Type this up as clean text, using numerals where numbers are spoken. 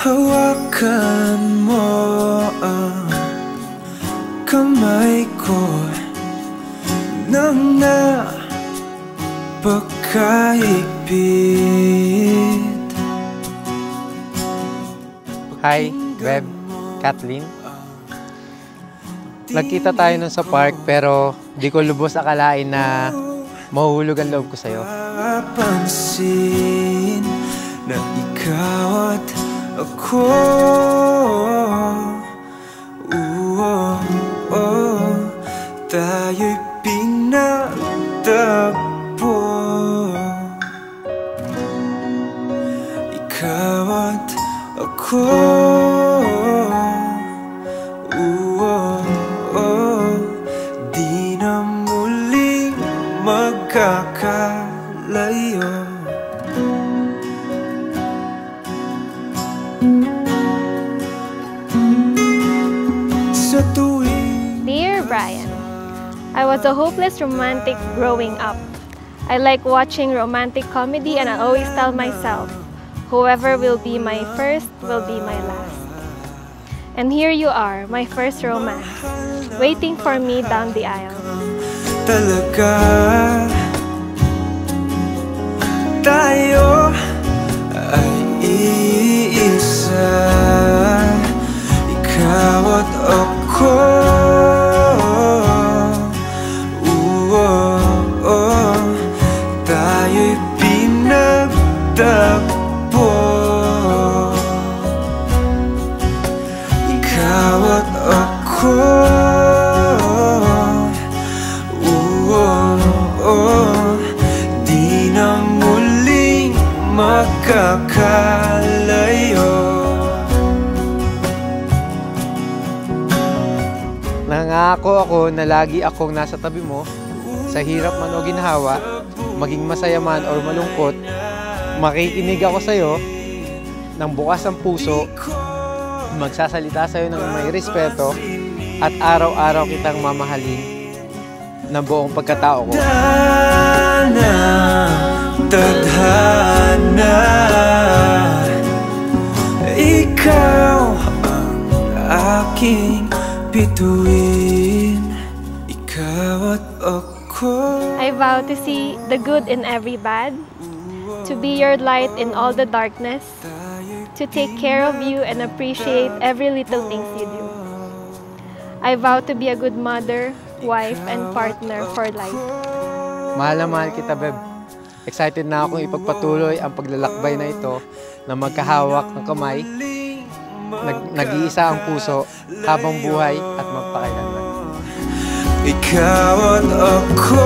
Hawakan mo ang kamay ko nang napakahigpit. Hi, Beb, Kathleen. Nagkita tayo nun sa park pero di ko lubos akalain na mahuhulog ang loob ko sa'yo. Napansin na ikaw at ako, tayo'y pinagtagpo. Ikaw at ako, di na muling magkakalayo. Dear Brian, I was a hopeless romantic growing up. I like watching romantic comedy and I always tell myself, whoever will be my first will be my last. And here you are, my first romance, waiting for me down the aisle. Talaga tayo ay iisa, ikaw at ako, tayo'y pinagtagpo. Ikaw at ako, di na muling magkakalayo. Nangako ako na lagi akong nasa tabi mo, sa hirap man o ginhawa, maging masaya man o malungkot, makikinig ako sa'yo ng bukas ang puso, magsasalita sa'yo ng may respeto, at araw-araw kitang mamahalin ng buong pagkatao ko. Tadhana, ikaw ang aking bituin, ikaw at ako. I vow to see the good in every bad, to be your light in all the darkness, to take care of you and appreciate every little things you do. I vow to be a good mother, wife, and partner for life. Mahal na mahal kita, Beb. Excited na akong ipagpatuloy ang paglalakbay na ito na magkahawak ng kamay, nag-iisa ang puso habang buhay at magpakailanman. Ikaw at ako.